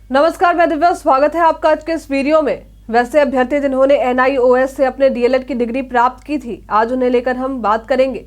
नमस्कार, मैं दिव्या। स्वागत है आपका आज के इस वीडियो में। वैसे अभ्यर्थी जिन्होंने एनआईओएस से अपने डीएलएड की डिग्री प्राप्त की थी, आज उन्हें लेकर हम बात करेंगे,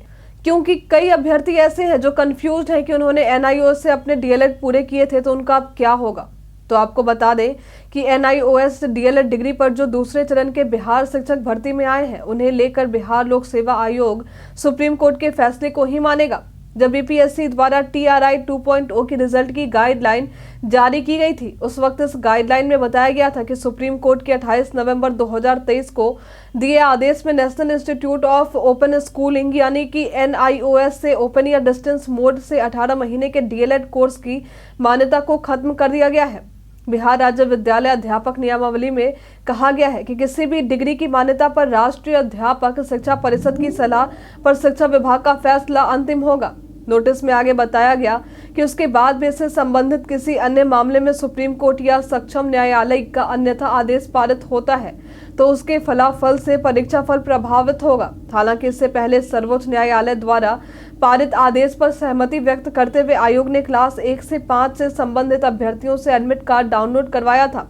क्योंकि कई अभ्यर्थी ऐसे हैं जो कंफ्यूज हैं कि उन्होंने एनआईओएस से अपने डीएलएड पूरे किए थे तो उनका अब क्या होगा। तो आपको बता दें कि एनआईओएस डीएलएड डिग्री पर जो दूसरे चरण के बिहार शिक्षक भर्ती में आए हैं, उन्हें लेकर बिहार लोक सेवा आयोग सुप्रीम कोर्ट के फैसले को ही मानेगा। जब बीपीएससी द्वारा टीआरआई 2.0 की रिजल्ट की गाइडलाइन जारी की गई थी, उस वक्त इस गाइडलाइन में बताया गया था कि सुप्रीम कोर्ट के 28 नवंबर 2023 को दिए आदेश में national institute of open schooling यानी कि एनआईओएस से ओपन या डिस्टेंस मोड से 18 महीने के डीएलएड कोर्स की मान्यता को खत्म कर दिया गया है। बिहार राज्य विद्यालय अध्यापक नियमावली में कहा गया है कि किसी भी डिग्री की मान्यता पर राष्ट्रीय अध्यापक शिक्षा परिषद की सलाह पर शिक्षा विभाग का फैसला अंतिम होगा। नोटिस में आगे बताया गया कि उसके बाद भी इससे संबंधित किसी अन्य मामले में सुप्रीम कोर्ट या सक्षम न्यायालय का अन्यथा आदेश पारित होता है तो उसके फलाफल से परीक्षा फल प्रभावित होगा। हालांकि इससे पहले सर्वोच्च न्यायालय द्वारा पारित आदेश पर सहमति व्यक्त करते हुए आयोग ने क्लास 1 से 5 से संबंधित अभ्यर्थियों से एडमिट कार्ड डाउनलोड करवाया था।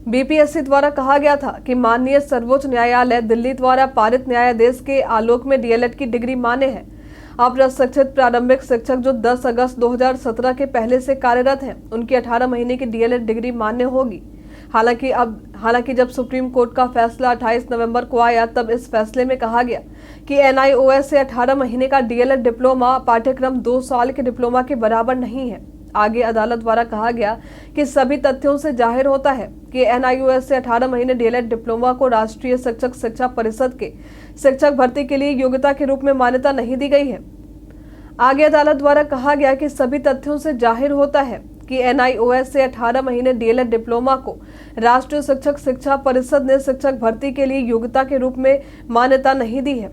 बीपीएससी द्वारा कहा गया था कि माननीय सर्वोच्च न्यायालय दिल्ली द्वारा पारित न्यायादेश के आलोक में डीएलएड की डिग्री मान्य है। अप्रशिक्षित प्रारंभिक शिक्षक जो 10 अगस्त 2017 के पहले से कार्यरत हैं, उनकी 18 महीने की डीएलएड डिग्री मान्य होगी। हालांकि जब सुप्रीम कोर्ट का फैसला 28 नवंबर को आया, तब इस फैसले में कहा गया कि एनआईओएस से 18 महीने का डीएलएड डिप्लोमा पाठ्यक्रम 2 साल के डिप्लोमा के बराबर नहीं है। आगे अदालत द्वारा कहा गया कि सभी तथ्यों से जाहिर होता है कि एनआईओएस से 18 महीने डीएलएड डिप्लोमा को राष्ट्रीय शिक्षक शिक्षा परिषद के शिक्षक भर्ती के लिए योग्यता के रूप में मान्यता नहीं दी गई है। आगे अदालत द्वारा कहा गया कि सभी तथ्यों से जाहिर होता है कि एनआईओएस से 18 महीने डीएलएड डिप्लोमा को राष्ट्रीय शिक्षक शिक्षा परिषद ने शिक्षक भर्ती के लिए योग्यता के रूप में मान्यता नहीं दी है।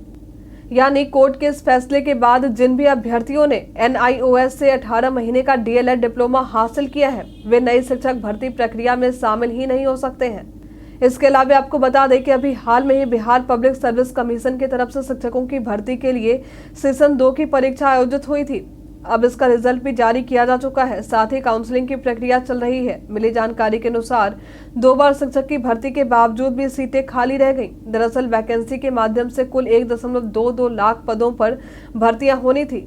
यानी कोर्ट के इस फैसले के बाद जिन भी अभ्यर्थियों ने एनआईओएस से 18 महीने का डीएलएड डिप्लोमा हासिल किया है, वे नई शिक्षक भर्ती प्रक्रिया में शामिल ही नहीं हो सकते हैं। इसके अलावा आपको बता दें कि अभी हाल में ही बिहार पब्लिक सर्विस कमीशन की तरफ से शिक्षकों की भर्ती के लिए सेशन 2 की परीक्षा आयोजित हुई थी। अब इसका रिजल्ट भी जारी किया जा चुका है, साथ ही काउंसलिंग की प्रक्रिया चल रही है। मिली जानकारी के अनुसार 2 बार शिक्षक की भर्ती के बावजूद भी सीटें खाली रह गईं। दरअसल वैकेंसी के माध्यम से कुल 1.22 लाख पदों पर भर्तियां होनी थी,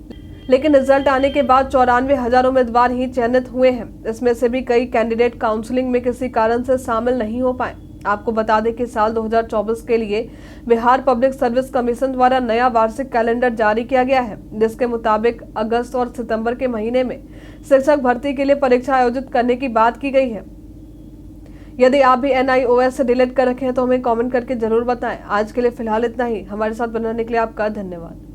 लेकिन रिजल्ट आने के बाद 94,000 उम्मीदवार ही चयनित हुए हैं। इसमें से भी कई कैंडिडेट काउंसलिंग में किसी कारण से शामिल नहीं हो पाए। आपको बता दें कि साल 2024 के लिए बिहार पब्लिक सर्विस कमीशन द्वारा नया वार्षिक कैलेंडर जारी किया गया है, जिसके मुताबिक अगस्त और सितंबर के महीने में शिक्षक भर्ती के लिए परीक्षा आयोजित करने की बात की गई है। यदि आप भी एनआईओएस से डिलीट कर रखे हैं तो हमें कमेंट करके जरूर बताएं। आज के लिए फिलहाल इतना ही। हमारे साथ बनने के लिए आपका धन्यवाद।